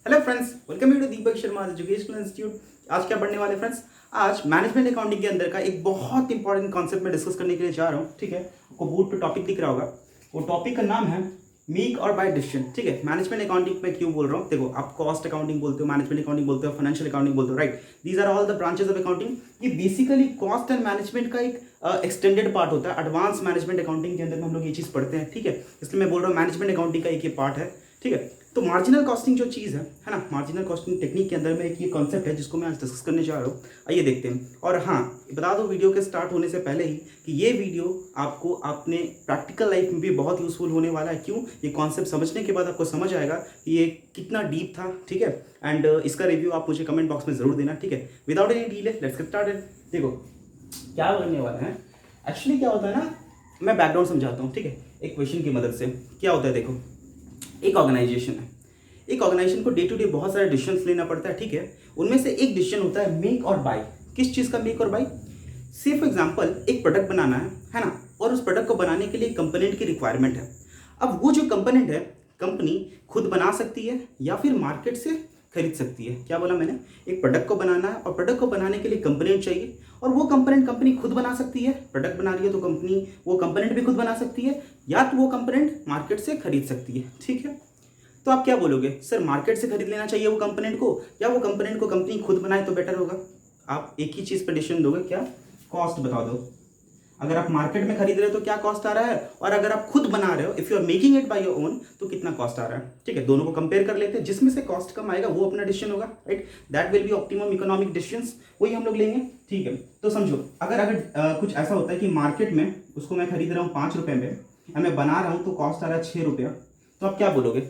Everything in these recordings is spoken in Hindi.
Hello friends, welcome you to Deepak Sharma educational institute. आज क्या पढ़ने वाले फ्रेंड्स? आज मैनेजमेंट अकाउंटिंग के अंदर का एक बहुत इंपॉर्टेंट कॉन्सेप्ट में डिस्कस करने के लिए जा रहा हूँ। ठीक है, आपको बोर्ड पे टॉपिक दिख रहा होगा। वो टॉपिक का नाम है मेक और बाय डिसीजन। ठीक है, मैनेजमेंट अकाउंटिंग में क्यों बोल रहा हूँ? देखो, आप कॉस्ट अकाउंटिंग बोलते हो, मैनेजमेंट अकाउंटिंग बोलते हो, फाइनेंशियल अकाउंटिंग बोलते हो, right? These are all the branches of accounting. ये बेसिकली कॉस्ट एंड मैनेजमेंट का एक एक्सटेंडेड पार्ट होता है। एडवांस मैनेजमेंट अकाउंटिंग के अंदर में हम लोग ये चीज़ पढ़ते हैं। ठीक है, इसलिए मैं बोल रहा हूँ मैनेजमेंट अकाउंटिंग का एक ये पार्ट है। ठीक है, तो मार्जिनल कॉस्टिंग जो चीज़ है ना, मार्जिनल कॉस्टिंग टेक्निक के अंदर में एक ये कॉन्सेप्ट है जिसको मैं आज डिस्कस करने जा रहा हूँ। आइए देखते हैं। और हाँ, बता दो वीडियो के स्टार्ट होने से पहले ही कि ये वीडियो आपको अपने प्रैक्टिकल लाइफ में भी बहुत यूजफुल होने वाला है। क्यों? ये कॉन्सेप्ट समझने के बाद आपको समझ आएगा कि ये कितना डीप था। ठीक है, एंड इसका रिव्यू आप मुझे कमेंट बॉक्स में ज़रूर देना। ठीक है, without any delay let's get started. देखो क्या करने वाला है, एक्चुअली क्या होता है ना, मैं बैकग्राउंड समझाता हूँ। ठीक है, एक क्वेश्चन की मदद से क्या होता है। देखो, एक ऑर्गेनाइजेशन है, एक ऑर्गेनाइजेशन को डे टू डे बहुत सारे डिसीजंस लेना पड़ता है। ठीक है, उनमें से एक डिसीजन होता है मेक और बाय। किस चीज़ का मेक और बाय? से फॉर एग्जांपल एक प्रोडक्ट बनाना है ना, और उस प्रोडक्ट को बनाने के लिए कंपोनेंट की रिक्वायरमेंट है। अब वो जो कंपोनेंट है कंपनी खुद बना सकती है या फिर मार्केट से खरीद सकती है। क्या बोला मैंने? एक प्रोडक्ट को बनाना है और प्रोडक्ट को बनाने के लिए कंपोनेंट चाहिए, और वो कंपोनेंट कंपनी खुद बना सकती है। प्रोडक्ट बना रही है तो कंपनी वो कंपोनेंट भी खुद बना सकती है, या तो वो कंपोनेंट मार्केट से खरीद सकती है। ठीक है, तो आप क्या बोलोगे? सर, मार्केट से खरीद लेना चाहिए वो कंपोनेंट को, या वो कंपोनेंट को कंपनी खुद बनाए तो बेटर होगा? आप एक ही चीज़ पर डिसीजन दोगे, क्या? कॉस्ट बता दो। अगर आप मार्केट में खरीद रहे हो तो क्या कॉस्ट आ रहा है, और अगर आप खुद बना रहे हो, if you are making it by your own, तो कितना कॉस्ट आ रहा है। ठीक है, दोनों को कंपेयर कर लेते हैं, जिसमें से कॉस्ट कम आएगा वो अपना डिसीजन होगा, right? That will be optimum economic decisions, वही हम लोग लेंगे। ठीक है, तो समझो, अगर कुछ ऐसा होता है कि मार्केट में उसको मैं खरीद रहा हूँ 5 रुपये में, या मैं बना रहा हूँ तो कॉस्ट आ रहा है 6 रुपया, तो आप क्या बोलोगे?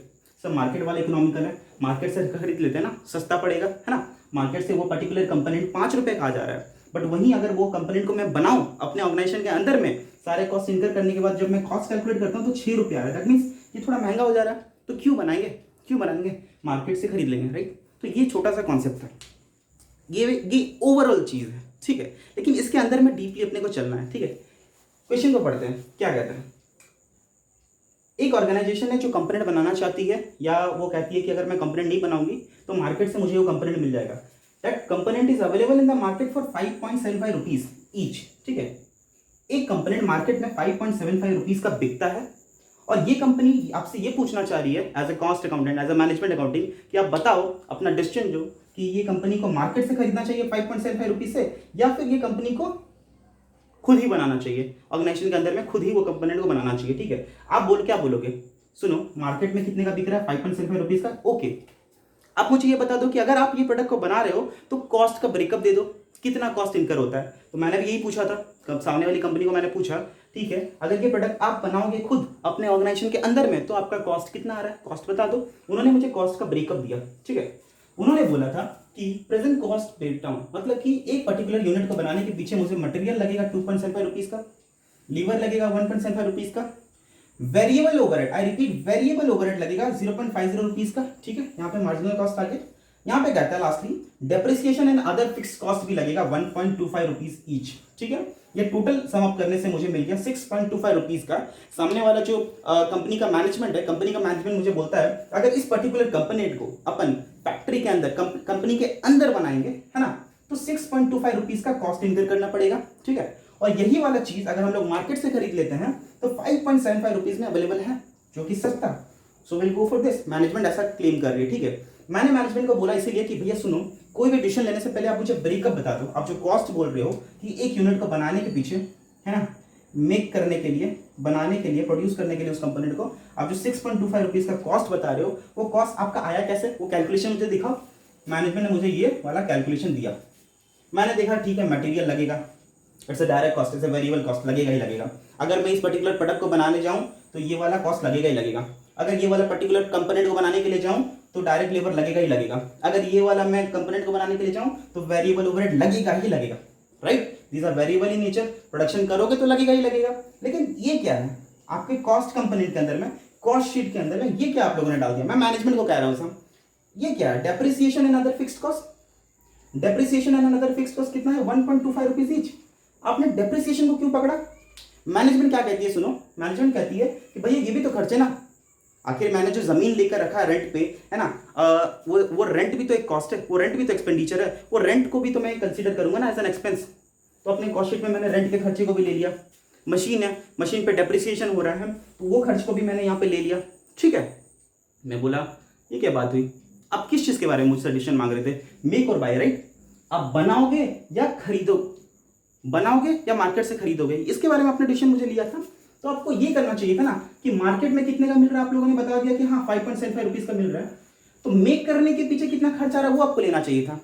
सर, मार्केट वाला इकोनॉमिकल है, मार्केट से खरीद लेते हैं ना, सस्ता पड़ेगा, है ना? मार्केट से वो पर्टिकुलर कंपोनेंट 5 रुपये का आ जा रहा है, बट वहीं अगर वो कंपोनेंट को मैं बनाऊं अपने ऑर्गेनाइजेशन के अंदर में, सारे कॉस्ट इनकर करने के बाद जब मैं कॉस्ट कैलकुलेट करता हूं तो 6 रुपये आ रहा है। दैट मीन्स ये थोड़ा महंगा हो जा रहा है, तो क्यों बनाएंगे? क्यों बनाएंगे? मार्केट से खरीद लेंगे, राइट? तो ये छोटा सा कॉन्सेप्ट है, ये ओवरऑल चीज़ है। ठीक है, लेकिन इसके अंदर में डीपली अपने को चलना है। ठीक है, क्वेश्चन को पढ़ते हैं। क्या कहते हैं? एक ऑर्गेनाइजेशन है जो कंपोनेंट बनाना चाहती है, या वो कहती है कि अगर मैं कंपोनेंट नहीं बनाऊंगी तो मार्केट से मुझे वो कंपोनेंट मिल जाएगा। That component is available in the market for 5.75 rupees each. ठीक है, एक कंपोनेंट मार्केट में 5.75 रुपीज का बिकता है, और ये कंपनी आपसे ये पूछना चाह रही है as a cost accountant, as a management accounting, कि आप बताओ अपना डिसीजन जो, कि ये कंपनी को मार्केट से खरीदना चाहिए 5.75 रुपीज से, या फिर ये कंपनी को खुद ही बनाना चाहिए, ऑर्गेनाइजेशन के अंदर में खुद ही वो कंपोनेंट को बनाना चाहिए। ठीक है, आप क्या बोलोगे? सुनो, मार्केट में कितने का बिक रहा है? 5.75 रुपीज का। ओके, आप मुझे ये बता दो कि अगर आप ये प्रोडक्ट को बना रहे हो तो कॉस्ट का ब्रेकअप दे दो, कितना कॉस्ट इनकर होता है। तो मैंने भी यही पूछा था, सामने वाली कंपनी को मैंने पूछा, ठीक है, अगर ये प्रोडक्ट आप बनाओगे खुद अपने ऑर्गेनाइजेशन के अंदर में तो आपका कॉस्ट कितना आ रहा है, कॉस्ट बता दो। उन्होंने मुझे कॉस्ट का ब्रेकअप दिया। ठीक है, उन्होंने बोला था कि प्रेजेंट कॉस्ट ब्रेकडाउन, मतलब कि एक पर्टिकुलर यूनिट को बनाने के पीछे मुझे मटेरियल लगेगा 2.75 रुपीज का, लीवर लगेगा 1.75 रुपीज का, variable overhead, I repeat variable overhead लगेगा 0.50 रुपीज का। ठीक है, यहाँ पे मार्जिनल कॉस्ट आ गया। यहाँ पे कहता है lastly depreciation and other fixed cost भी लगेगा 1.25 रुपीज ईच। ठीक है, ये टोटल सम अप करने से मुझे मिल गया 6.25 रुपीज का। सामने वाला जो कंपनी का मैनेजमेंट है, कंपनी का मैनेजमेंट मुझे बोलता है अगर इस पर्टिकुलर कंपोनेंट को अपन फैक्ट्री के अंदर कंपनी के अंदर बनाएंगे, है ना, तो 6.25 रुपीज का कॉस्ट इनकर करना पड़ेगा। ठीक है, और यही वाला चीज अगर हम लोग मार्केट से खरीद लेते हैं तो 5.75 रुपीज में अवेलेबल है, जो कि सस्ता। So will go for this. Management ऐसा क्लेम कर रही है। ठीक है, मैंने मैनेजमेंट को बोला इसीलिए कि भैया सुनो, कोई भी डिसीजन लेने से पहले आप मुझे ब्रेकअप बता दो। आप जो कॉस्ट बोल रहे हो कि एक यूनिट को बनाने के पीछे, है ना, मेक करने के लिए, बनाने के लिए, प्रोड्यूस करने के लिए उस कंपोनेंट को, आप जो 6.25 रुपीज का कॉस्ट बता रहे हो, वो कॉस्ट आपका आया कैसे? वो कैलकुलेशन मुझे दिखाओ। मैनेजमेंट ने मुझे ये वाला कैलकुलेशन दिया। मैंने देखा ठीक है, मटेरियल लगेगा, it's a direct cost, it's a variable cost, लगेगा ही लगेगा। अगर मैं इस पर्टिकुलर प्रोडक्ट को बनाने जाऊं तो ये वाला कॉस्ट लगेगा ही लगेगा। अगर ये वाला पर्टिकुलर कंपोनेंट को बनाने के लिए जाऊं तो डायरेक्ट लेबर लगेगा ही लगेगा। अगर ये वाला मैं कंपोनेंट को बनाने के लिए जाऊं तो वेरिएबल ओवरहेड लगेगा ही लगेगा, right? These are variable in nature. Production करोगे तो लगेगा ही लगेगा। लेकिन ये क्या है आपके कॉस्ट कंपोनेंट के अंदर में, कॉस्ट शीट के अंदर में, ये क्या आप लोगों ने डाल दिया? मैं मैनेजमेंट को कह रहा हूं सर, ये क्या है? Depreciation and other fixed cost. Depreciation and other fixed cost कितना है? 1.25 रुपीज ईच। आपने डेप्रिसिएशन को क्यों पकड़ा? मैनेजमेंट क्या कहती है? सुनो, मैनेजमेंट कहती है कि भैया ये भी तो खर्चे ना, आखिर मैंने जो जमीन लेकर रखा है रेंट पे, है ना, वो रेंट भी तो एक कॉस्ट है, वो रेंट भी तो एक्सपेंडिचर है, वो रेंट को भी तो मैं कंसीडर करूंगा ना एज एन एक्सपेंस। तो अपने कॉस्ट शीट में मैंने रेंट के खर्चे को भी ले लिया। मशीन है, मशीन पे डेप्रिसिएशन हो रहा है, तो वो खर्च को भी मैंने यहाँ पे ले लिया। ठीक है, मैं बोला ये क्या बात हुई, आप किस चीज़ के बारे में मुझसे डिसीजन मांग रहे थे, मेक और बाय, राइट? आप बनाओगे या खरीदो, बनाओगे या मार्केट से खरीदोगे, इसके बारे में आपने डिसीजन मुझे लिया था। तो आपको ये करना चाहिए था ना कि मार्केट में कितने का मिल रहा है, आप लोगों ने बता दिया कि हाँ 5.75 रुपीज़ का मिल रहा है, तो मेक करने के पीछे कितना खर्च आ रहा है वो आपको लेना चाहिए था।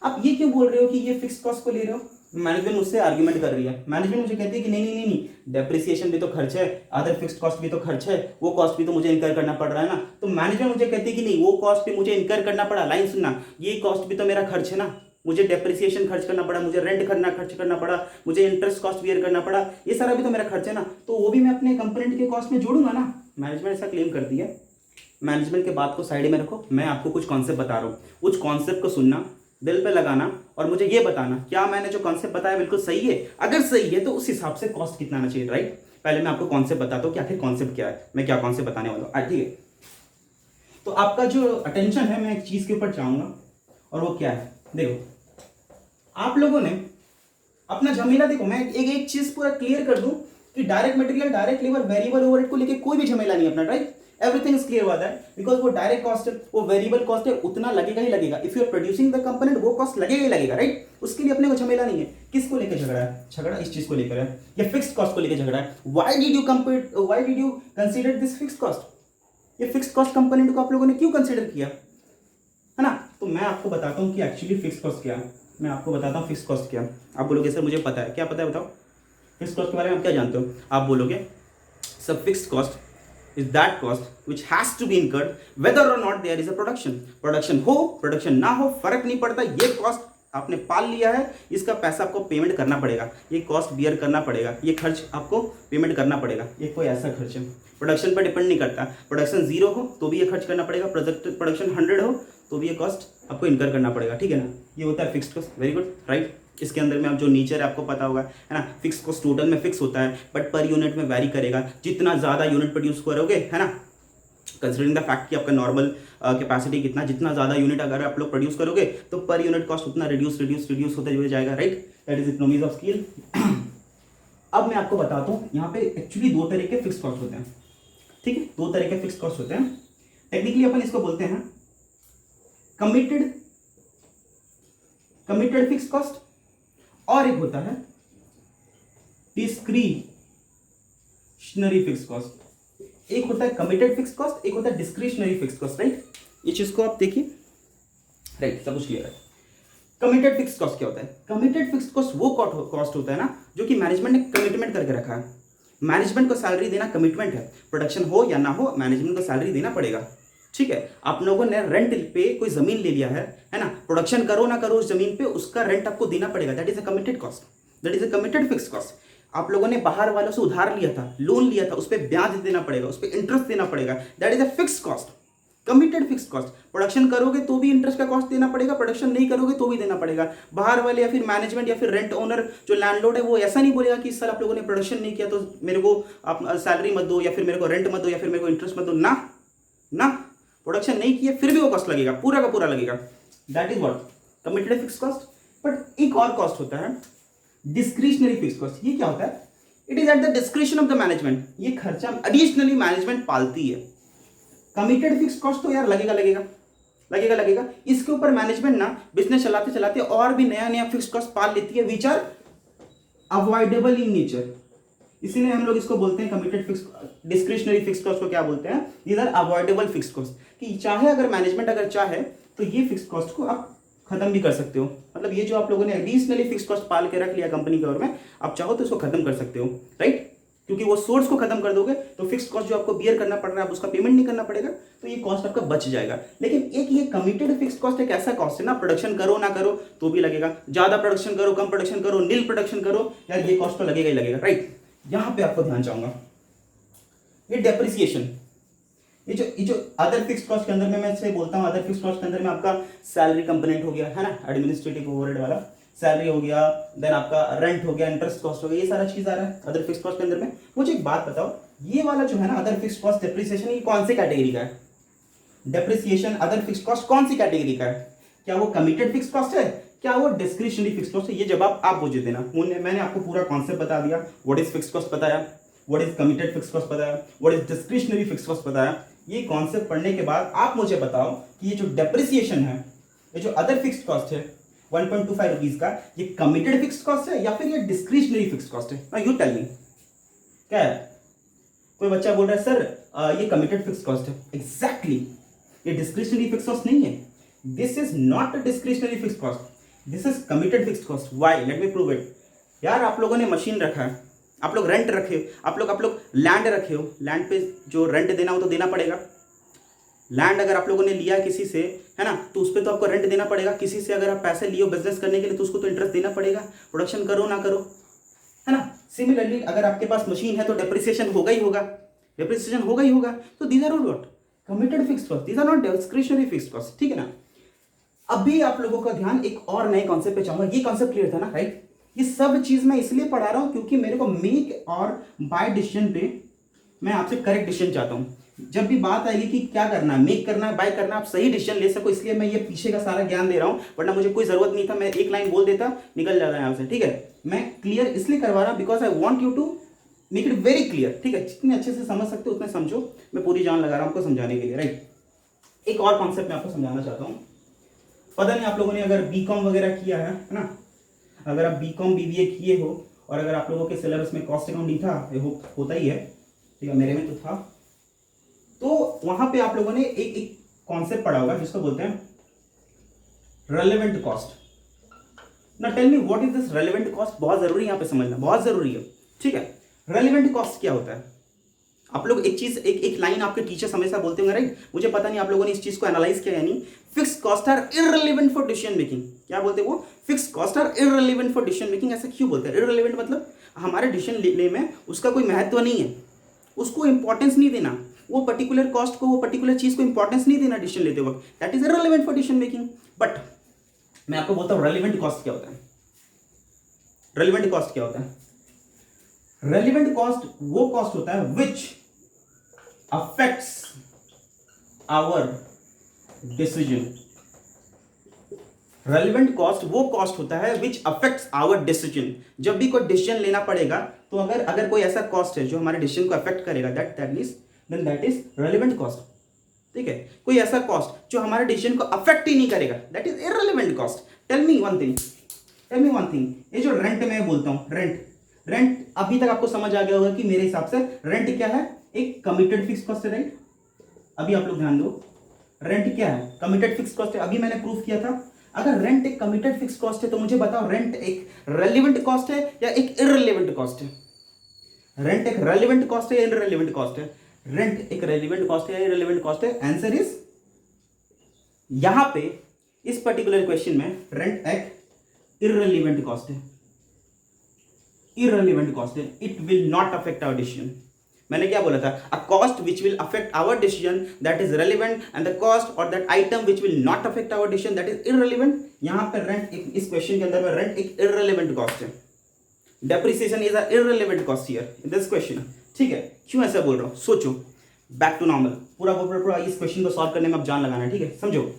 आप ये क्यों बोल रहे हो कि ये फिक्स कॉस्ट को ले रहे हो? मैनेजमेंट मुझसे आर्ग्यूमेंट कर रही है, मैनेजमेंट मुझे कहती है कि नहीं नहीं नहीं नहीं, डेप्रिसिएशन भी तो खर्च है, अदर फिक्स्ड कॉस्ट भी तो खर्च है, वो कॉस्ट भी तो मुझे इनकर करना पड़ रहा है ना। तो मैनेजमेंट मुझे कहती है कि नहीं, वो कॉस्ट भी मुझे इनकर करना पड़ा, लाइन सुनना, ये कॉस्ट भी तो मेरा खर्च है ना, मुझे डेप्रिसिएशन खर्च करना पड़ा, मुझे रेंट खर्च करना पड़ा, मुझे इंटरेस्ट कॉस्ट बियर करना पड़ा, ये सारा भी तो मेरा खर्च है ना, तो वो भी मैं अपने कंपोनेंट के कॉस्ट में जोड़ूंगा ना। मैनेजमेंट ऐसा क्लेम करती है। मैनेजमेंट के बात को साइड में रखो, मैं आपको कुछ कॉन्सेप्ट बता रहा हूँ, कुछ कॉन्सेप्ट को सुनना, दिल पे लगाना और मुझे ये बताना क्या मैंने जो कॉन्सेप्ट बताया बिल्कुल सही है। अगर सही है तो उस हिसाब से कॉस्ट कितना आना चाहिए, राइट? पहले मैं आपको कॉन्सेप्ट बताता हूँ कि आखिर कॉन्सेप्ट क्या है, मैं क्या कॉन्सेप्ट बताने वाला हूँ, ठीक है? तो आपका जो अटेंशन है मैं एक चीज के ऊपर चाहूंगा, और वो क्या है, देखो आप लोगों ने अपना झमेला, देखो मैं एक चीज पूरा क्लियर कर दूं कि direct material, direct labour, variable overhead को लेके कोई भी झमेला नहीं अपना, राइट? एवरीथिंग इज क्लियर हुआ है, बिकॉज वो डायरेक्ट कॉस्ट है, वो वेरिएबल कॉस्ट है, उतना लगेगा ही लगेगा। If you are producing the component, वो कॉस्ट लगेगा ही लगेगा, राइट? उसके लिए अपने को झमेला नहीं है। किसको लेकर झगड़ा है? झगड़ा इस चीज को लेकर है, या फिक्स्ड कॉस्ट को लेकर झगड़ा है। Why did you consider this fixed cost? ये फिक्स्ड कॉस्ट कंपोनेंट को आप लोगों ने क्यों कंसीडर किया, है ना? तो मैं आपको बताता हूँ कि एक्चुअली फिक्स्ड कॉस्ट क्या है। मैं आपको बताता हूँ फिक्स्ड कॉस्ट क्या है। आप बोलोगे सर मुझे पता है, क्या पता है बताओ, फिक्स्ड कॉस्ट के बारे में आप क्या जानते हो? आप बोलोगे sir fixed cost is that cost which has to be incurred whether or not there is a production हो प्रोडक्शन ना हो फर्क नहीं पड़ता, ये कॉस्ट आपने पाल लिया है, इसका पैसा आपको पेमेंट करना पड़ेगा, ये कॉस्ट बियर करना पड़ेगा, ये खर्च आपको पेमेंट करना पड़ेगा। ये कोई ऐसा खर्च है प्रोडक्शन पर डिपेंड नहीं करता, प्रोडक्शन 0 हो तो भी ये खर्च करना पड़ेगा, प्रोडक्शन 100 हो तो भी ये कॉस्ट आपको इनकर करना पड़ेगा, ठीक है ना? ये होता है fixed cost. Very good, right? इसके अंदर में आप जो नेचर है आपको पता होगा, है ना? फिक्स कॉस्ट टोटल में फिक्स होता है बट पर यूनिट में वैरी करेगा, जितना ज़्यादा यूनिट प्रोड्यूस करोगे, है ना, कंसिडरिंग द फैक्ट कि आपका नॉर्मल कैपेसिटी कितना, जितना ज़्यादा यूनिट अगर आप लोग प्रोड्यूस करोगे तो पर यूनिट कॉस्ट उतना रिड्यूस होते हुए जाएगा, right? That is economies of scale. अब मैं आपको बताता हूँ, यहाँ पे एक्चुअली 2 तरह के फिक्स कॉस्ट होते हैं, ठीक है? 2 तरह के फिक्स कॉस्ट होते हैं। टेक्निकली अपन इसको बोलते हैं कमिटेड फिक्स कॉस्ट, और एक होता है डिस्क्रिशनरी फिक्स कॉस्ट। एक होता है कमिटेड फिक्स कॉस्ट, एक होता है डिस्क्रिशनरी फिक्स कॉस्ट, राइट? ये चीज को आप देखिए, राइट? सब कुछ क्लियर है। कमिटेड फिक्स कॉस्ट क्या होता है? कमिटेड फिक्स कॉस्ट वो कॉस्ट होता है ना जो कि मैनेजमेंट ने कमिटमेंट करके रखा है। मैनेजमेंट को सैलरी देना कमिटमेंट है, प्रोडक्शन हो या ना हो मैनेजमेंट को सैलरी देना पड़ेगा, ठीक है? आप लोगों ने रेंट पे कोई जमीन ले लिया है ना? प्रोडक्शन करो ना करो उस जमीन पे उसका रेंट आपको देना पड़ेगा, that is a committed cost, that is a committed fix cost. आप लोगों ने बाहर वालों से उधार लिया था, लोन लिया था, उस पर ब्याज देना पड़ेगा, उस पर इंटरेस्ट देना पड़ेगा, that is a fix cost, committed fix cost. Production करोगे तो भी इंटरेस्ट का कॉस्ट देना पड़ेगा, प्रोडक्शन नहीं करोगे तो भी देना पड़ेगा। बाहर वाले या फिर मैनेजमेंट या फिर रेंट ओनर जो लैंडलॉर्ड है वो ऐसा नहीं बोलेगा कि इस साल आप लोगों ने प्रोडक्शन नहीं किया तो मेरे को आप सैलरी मत दो, या फिर मेरे को रेंट मत दो, या फिर मेरे को इंटरेस्ट मत दो, ना ना, प्रोडक्शन नहीं किया फिर भी वो कॉस्ट लगेगा, पूरा का पूरा लगेगा, that is what committed fix cost. But एक और कॉस्ट होता है डिस्क्रिशनरी फिक्स कॉस्ट। ये क्या होता है? It is at the discretion of the management, ये खर्चा एडिशनली मैनेजमेंट पालती है। कमिटेड फिक्स कॉस्ट तो यार लगेगा, इसके ऊपर मैनेजमेंट ना बिजनेस चलाते चलाते और भी नया नया फिक्स कॉस्ट पाल लेती है which are avoidable in nature. इसीलिए हम लोग इसको बोलते हैं committed fix, discretionary fix cost को क्या बोलते हैं? These are avoidable fix cost, कि चाहे अगर मैनेजमेंट अगर चाहे तो ये फिक्स कॉस्ट को आप खत्म भी कर सकते हो। मतलब ये जो आप लोगों ने एडिशनली फिक्स कॉस्ट पाल के रख लिया कंपनी के ओर में, आप चाहो तो इसको खत्म कर सकते हो, राइट? क्योंकि वो सोर्स को खत्म कर दोगे तो फिक्स कॉस्ट जो आपको बियर करना पड़ रहा है उसका पेमेंट नहीं करना पड़ेगा, तो ये कॉस्ट आपका बच जाएगा। लेकिन एक ये कमिटेड फिक्स कॉस्ट एक ऐसा कॉस्ट है ना, प्रोडक्शन करो ना करो तो भी लगेगा, ज्यादा प्रोडक्शन करो कम प्रोडक्शन करो नील प्रोडक्शन करो, यार ये कॉस्ट तो लगेगा ही लगेगा, राइट? यहां पे आपको ध्यान चाहूंगा ये डेप्रिसिएशन, ये जो अदर फिक्स कॉस्ट के अंदर में मैं से बोलता हूं, अदर फिक्स कॉस्ट के अंदर में आपका सैलरी कंपोनेंट हो गया, है ना, एडमिनिस्ट्रेटिव ओवरहेड वाला सैलरी हो गया, देन आपका रेंट हो गया, इंटरेस्ट कॉस्ट हो गया, ये सारा चीज आ रहा है अदर फिक्स कॉस्ट के अंदर में। मुझे एक बात बताओ, ये वाला जो है ना अदर फिक्स कॉस्ट डेप्रिसिएशन, ये कौन से कैटेगरी का है? डेप्रिसिएशन अदर फिक्स कॉस्ट कौन सी कैटेगरी का है? क्या वो कमिटेड फिक्स कॉस्ट है, क्या वो डिस्क्रिशनरी फिक्स कॉस्ट है? ये जवाब आप मुझे देना। मैंने आपको पूरा कॉन्सेप्ट बता दिया, व्हाट इज फिक्स कॉस्ट बताया, what is committed fix cost बताया, what is discretionary fix cost बताया। ये कॉन्सेप्ट पढ़ने के बाद आप मुझे बताओ कि ये जो डेप्रिसिएशन है, ये जो अदर फिक्स कॉस्ट है 1.25 रुपीज का, ये कमिटेड फिक्स कॉस्ट है या फिर ये डिस्क्रिशनरी फिक्स कॉस्ट है? ना यू टेल मी, क्या है? कोई बच्चा बोल रहा है सर ये कमिटेड फिक्स कॉस्ट है। एग्जैक्टली, ये डिस्क्रिशनरी फिक्स कॉस्ट नहीं है। This is not a discretionary fix cost, this is committed fix cost. Why? Let me prove it. यार आप लोगों ने मशीन रखा है, आप लोग रेंट रखे हो, आप लोग लैंड रखे हो, लैंड पे जो रेंट देना हो तो देना पड़ेगा। लैंड अगर आप लोगों ने लिया किसी से, है ना, तो उस पर तो आपको रेंट देना पड़ेगा। किसी से अगर आप पैसे लियो बिजनेस करने के लिए तो उसको तो इंटरेस्ट देना पड़ेगा, प्रोडक्शन करो ना करो, है ना। सिमिलरली अगर आपके पास मशीन है तो डेप्रिसिएशन होगा ही होगा, डेप्रिसिएशन होगा ही होगा। तो these are what? Committed fix cost, these are not discretionary fix cost, ठीक है ना। अभी आप लोगों का ध्यान एक और नए कॉन्सेप्ट पे चाहूंगा। ये कॉन्सेप्ट क्लियर था ना, राइट? ये सब चीज मैं इसलिए पढ़ा रहा हूं क्योंकि मेरे को मेक और बाय डिसीजन पे मैं आपसे करेक्ट डिसीजन चाहता हूं। जब भी बात आएगी कि क्या करना है, मेक करना है, बाय करना है, आप सही डिसीजन ले सको, इसलिए मैं ये पीछे का सारा ज्ञान दे रहा हूं। वरना मुझे कोई जरूरत नहीं था, मैं एक लाइन बोल देता, निकल जाता यहाँ से, ठीक है। मैं क्लियर इसलिए करवा रहा हूं because I want you to make it very clear, ठीक है। जितने अच्छे से समझ सकते हो उतने समझो, मैं पूरी जान लगा रहा हूं आपको समझाने के लिए, राइट। एक और कॉन्सेप्ट मैं आपको समझाना चाहता हूँ। पता नहीं आप लोगों ने अगर बीकॉम वगैरह किया है ना, अगर आप बीकॉम बीबीए किए हो और अगर आप लोगों के सिलेबस में कॉस्ट अकाउंटिंग था, ये होता ही है, ठीक है, मेरे में तो था, तो वहां पे आप लोगों ने एक कॉन्सेप्ट पढ़ा होगा जिसको बोलते हैं रेलेवेंट कॉस्ट। ना tell me what is this relevant cost? बहुत जरूरी है यहाँ पे समझना, बहुत जरूरी है, ठीक है। रेलेवेंट कॉस्ट क्या होता है? आप लोग एक चीज, एक लाइन आपके टीचर्स हमेशा बोलते होंगे, राइट? मुझे पता नहीं आप लोगों ने इस चीज को एनालाइज किया यानी fix cost are irrelevant for decision making. क्या बोलते हैं वो? Fix cost are irrelevant for decision making. ऐसा क्यों बोलते हैं? इररिलेवेंट मतलब हमारे डिसीजन लेने में उसका कोई महत्व नहीं है, उसको इंपॉर्टेंस नहीं देना, वो पर्टिकुलर कॉस्ट को, वो पर्टिकुलर चीज को इंपॉर्टेंस नहीं देना डिसीजन लेते वक्त, that is irrelevant for decision making. But मैं आपको बोलता हूं रेलेवेंट कॉस्ट क्या होता है। रेलेवेंट कॉस्ट क्या होता है? रेलेवेंट कॉस्ट वो कॉस्ट होता है विच affects our decision। relevant cost वो कॉस्ट होता है which affects our decision। जब भी कोई डिसीजन लेना पड़ेगा तो अगर कोई ऐसा कॉस्ट है जो हमारे डिसीजन को अफेक्ट करेगा, that is relevant cost, ठीक है। कोई ऐसा कॉस्ट जो हमारे डिसीजन को अफेक्ट ही नहीं करेगा, that is irrelevant cost। Tell me one thing, ये जो रेंट मैं बोलता हूं, रेंट अभी तक आपको समझ आ गया होगा कि मेरे हिसाब से रेंट क्या है? एक कमिटेड फिक्स कॉस्ट है, राइट? अभी आप लोग ध्यान दो, रेंट क्या है? कमिटेड फिक्स कॉस्ट है। अभी मैंने प्रूफ किया था। अगर रेंट एक कमिटेड फिक्स कॉस्ट है तो मुझे बताओ रेंट एक रेलेवेंट कॉस्ट है या एक इररिलेवेंट कॉस्ट है? रेंट एक रेलेवेंट कॉस्ट है या इररिलेवेंट कॉस्ट है? रेंट एक रेलेवेंट कॉस्ट है या इररिलेवेंट कॉस्ट है? आंसर इज, यहां पे इस पर्टिकुलर क्वेश्चन में रेंट एक इररिलेवेंट कॉस्ट है। इररिलेवेंट कॉस्ट है, it will not affect our decision. मैंने क्या बोला था? A cost which will affect our decision that is relevant and the cost और that item which will not affect our decision that is irrelevant. यहां पर रेंट, इस क्वेश्चन के अंदर में रेंट एक इररेलेवेंट कॉस्ट है। Depreciation is a irrelevant cost here in this question, ठीक है। क्यों ऐसा बोल रहा हूं? सोचो, बैक टू नॉर्मल, पूरा इस क्वेश्चन को सॉल्व करने में अब जान लगाना है, ठीक है। समझो,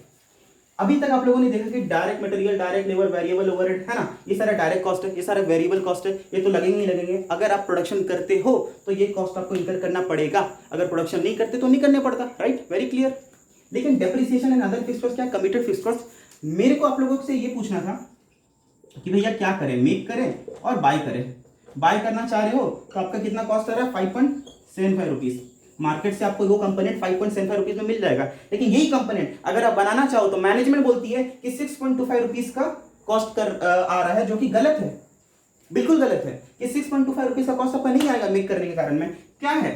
अभी तक आप लोगों ने देखा कि direct material, direct labour, variable overhead, है ना, ये सारा डायरेक्ट कॉस्ट है, ये सारा वेरिएबल कॉस्ट है, ये तो लगेंगे ही लगेंगे। अगर आप प्रोडक्शन करते हो तो ये कॉस्ट आपको इंकर करना पड़ेगा, अगर प्रोडक्शन नहीं करते तो नहीं करने पड़ता, राइट? Very clear. लेकिन depreciation and other fixed cost क्या? Committed fixed cost. मेरे को आप लोगों से ये पूछना था कि भैया क्या करें, मेक करें और बाय करें। बाय करना चाह रहे हो तो आपका कितना कॉस्ट आ रहा है? 5.75 रुपीज। मार्केट से आपको वो कंपोनेंट 5.75 रुपीज में मिल जाएगा। लेकिन यही कंपोनेंट अगर आप बनाना चाहो तो मैनेजमेंट बोलती है कि 6.25 रुपीज का कॉस्ट कर आ रहा है, जो कि गलत है, बिल्कुल गलत है। कि 6.25 रुपीज का कॉस्ट आपका नहीं आएगा मेक करने के कारण में। क्या है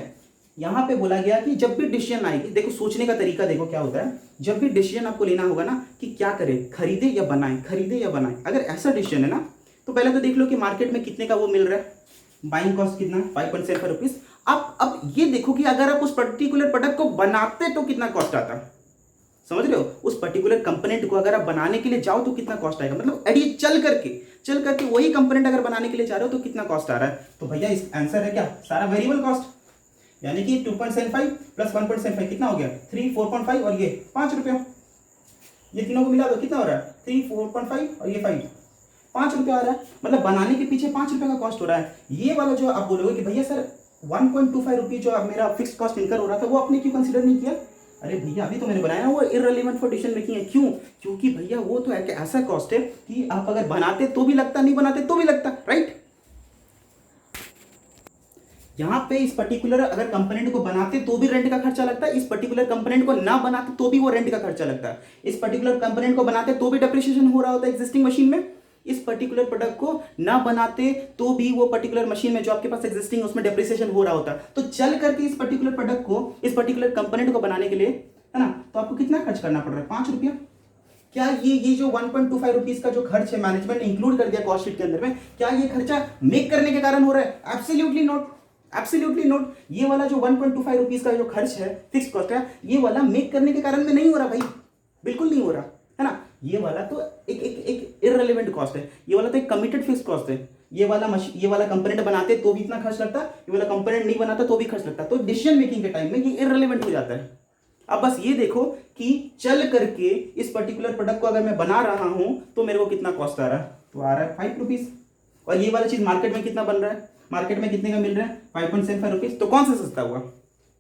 यहां पे बोला गया कि जब भी डिसीजन आएगी, देखो सोचने का तरीका देखो क्या होता है। जब भी डिसीजन आपको लेना होगा ना कि क्या करें, खरीदे या बनाएं, खरीदे या बनाएं, अगर ऐसा डिसीजन है ना तो पहले तो देख लो कि मार्केट में कितने का वो मिल रहा है, बाइंग कॉस्ट कितना है? 5.75 रुपीज। अब ये देखो कि अगर आप उस पर्टिकुलर प्रोडक्ट को बनाते तो कितना कॉस्ट आता। समझ रहे हो? उस पर्टिकुलर कंपोनेंट को अगर आप बनाने के लिए जाओ तो कितना कॉस्ट आएगा, मतलब अरे चल करके वही कंपोनेंट अगर बनाने के लिए जा रहे हो तो कितना कॉस्ट आ रहा है। तो भैया इस आंसर है क्या, सारा वेरिएबल कॉस्ट, यानी कि 2.75 प्लस 1.75 कितना हो गया 3, 4.5 और ये 5 रुपया, ये तीनों को मिला दो कितना हो रहा है 3, 4.5 और ये 5, 5 रुपया आ रहा है। मतलब बनाने के पीछे 5 रुपये का कॉस्ट हो रहा है। ये वाला जो आप बोलोगे कि भैया सर 1.25 रुपये जो अब मेरा फिक्स कॉस्ट इनकर हो रहा था वो आपने क्यों कंसिडर नहीं किया? अरे भैया अभी तो मैंने बनाया, वो इररिलेवेंट फॉर डिसीजन मेकिंग है। क्यों? क्योंकि भैया वो तो एक ऐसा कॉस्ट है कि आप अगर बनाते तो भी लगता, नहीं बनाते तो भी लगता, राइट? यहाँ पे इस पर्टिकुलर अगर कंपोनेंट को बनाते तो भी रेंट का खर्चा लगता है, इस पर्टिकुलर कंपोनेंट को ना बनाते तो भी वो रेंट का खर्चा लगता है, इस पर्टिकुलर कंपोनेंट को बनाते तो भी डेप्रिसिएशन हो रहा होता है एग्जिस्टिंग मशीन में, इस पर्टिकुलर प्रोडक्ट को ना बनाते तो भी वो पर्टिकुलर मशीन में जो आपके पास एग्जिस्टिंग उसमें डेप्रिसिएशन हो रहा होता है। तो चल करके इस पर्टिकुलर प्रोडक्ट को, इस पर्टिकुलर कंपोनेंट को बनाने के लिए, है ना, तो आपको कितना खर्च करना पड़ रहा है 5 रुपया। क्या ये जो 1.25 रुपीज का जो खर्च है मैनेजमेंट ने इंक्लूड कर दिया कॉस्ट शीट के अंदर में, क्या ये खर्चा मेक करने के कारण हो रहा है? Absolutely not, absolutely not. ये वाला जो 1.25 रुपीज का जो खर्च है फिक्स कॉस्ट है, ये वाला मेक करने के कारण में नहीं हो रहा भाई, बिल्कुल नहीं हो रहा, है ना। ये वाला तो एक इररिलेवेंट कॉस्ट है, ये वाला तो एक कमिटेड फिक्स कॉस्ट है। ये वाला कंपोनेंट बनाते तो भी इतना खर्च लगता, ये वाला कंपोनेंट नहीं बनाता तो भी खर्च लगता, तो डिसीजन मेकिंग के टाइम में ये इररिलेवेंट हो जाता है। अब बस ये देखो कि चल करके इस पर्टिकुलर प्रोडक्ट को अगर मैं बना रहा हूं तो मेरे को कितना कॉस्ट आ रहा है, तो आ रहा है 5 रुपीज, और ये वाला चीज मार्केट में कितना बन रहा है, मार्केट में कितने का मिल रहा है 5.75 रुपीज। तो कौन सा सस्ता हुआ?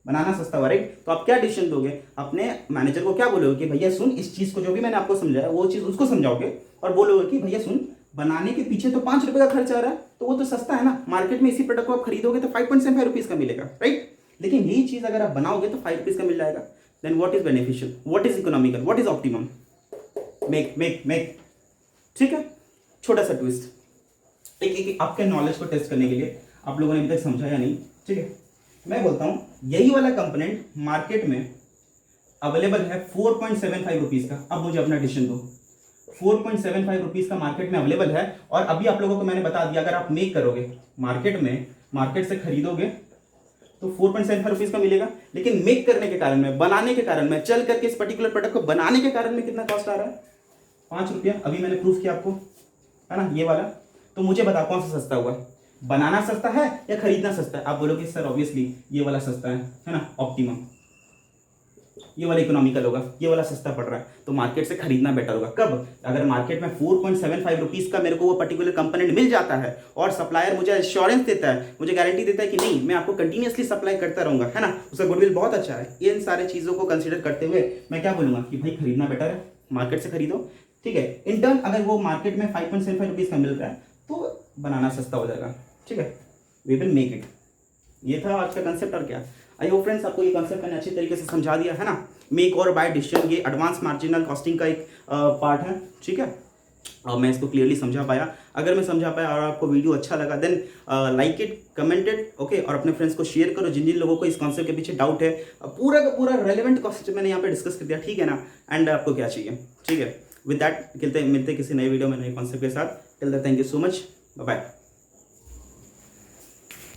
बनाना सस्ता हुआ, राइट? तो आप क्या डिसीजन दोगे? अपने मैनेजर को क्या बोलोगे कि भैया सुन, इस चीज को जो भी मैंने आपको समझाया वो चीज उसको समझाओगे और बोलोगे कि भैया सुन, बनाने के पीछे तो 5 रुपए का खर्च आ रहा है, तो वो तो सस्ता है ना, मार्केट में इसी प्रोडक्ट को आप खरीदोगे तो 5.75 रुपीज का मिलेगा, राइट? लेकिन यही चीज अगर आप बनाओगे तो 5 रुपीज का मिल जाएगा। Then what is beneficial, what is economical, what is optimum? Make. ठीक है, छोटा सा ट्विस्ट, एक आपके नॉलेज को टेस्ट करने के लिए, आप लोगों ने अभी तक समझा या नहीं, ठीक है, मैं बोलता हूं यही वाला कंपोनेंट मार्केट में अवेलेबल है 4.75 रुपीज का। अब मुझे अपना डिसीजन दो, 4.75 रुपीज का मार्केट में अवेलेबल है, और अभी आप लोगों को मैंने बता दिया अगर आप मेक करोगे मार्केट से खरीदोगे तो 4.75 रुपीज का मिलेगा, लेकिन मेक करने के कारण में, बनाने के कारण में, चल करके इस पर्टिकुलर प्रोडक्ट को बनाने के कारण में कितना कॉस्ट आ रहा है 5 रुपया। अभी मैंने प्रूफ किया आपको, है ना, ये वाला। तो मुझे बताओ कौन सा सस्ता हुआ, बनाना सस्ता है या खरीदना सस्ता है? आप बोलोगे सर ऑब्वियसली ये वाला सस्ता है ना, ऑप्टिमम, ये वाला इकोनॉमिकल होगा, ये वाला सस्ता पड़ रहा है, तो मार्केट से खरीदना बेटर होगा। कब? अगर मार्केट में 4.75 रुपीज का मेरे को वो पर्टिकुलर कंपोनेंट मिल जाता है और सप्लायर मुझे एश्योरेंस देता है, मुझे गारंटी देता है कि नहीं मैं आपको कंटिन्यूअसली सप्लाई करता रहूंगा, है ना, उसका गुडविल बहुत अच्छा है। इन सारे चीजों को कंसिडर करते हुए मैं क्या बोलूंगा कि भाई खरीदना बेटर है, मार्केट से खरीदो, ठीक है। इन टर्न अगर वो मार्केट में 5.75 रुपीज का मिल रहा है तो बनाना सस्ता हो जाएगा, ठीक है, वी विल मेक इट। ये था आज का कंसेप्ट, और क्या। आई होप फ्रेंड्स आपको ये कंसेप्ट मैंने अच्छी तरीके से समझा दिया है ना। मेक और बाय डिसीजन ये एडवांस मार्जिनल कॉस्टिंग का एक पार्ट है, ठीक है, और मैं इसको क्लियरली समझा पाया। अगर मैं समझा पाया और आपको वीडियो अच्छा लगा then like it, comment it, okay, और अपने फ्रेंड्स को शेयर करो जिन जिन लोगों को इस कॉन्सेप्ट के पीछे डाउट है। पूरा का पूरा रेलेवेंट कॉन्सेप्ट मैंने यहाँ पे डिस्कस कर दिया, ठीक है ना। एंड आपको क्या चाहिए, ठीक है। विद दैट मिलते किसी नए वीडियो में नए कॉन्सेप्ट के साथ। Till that thank you so much, bye bye.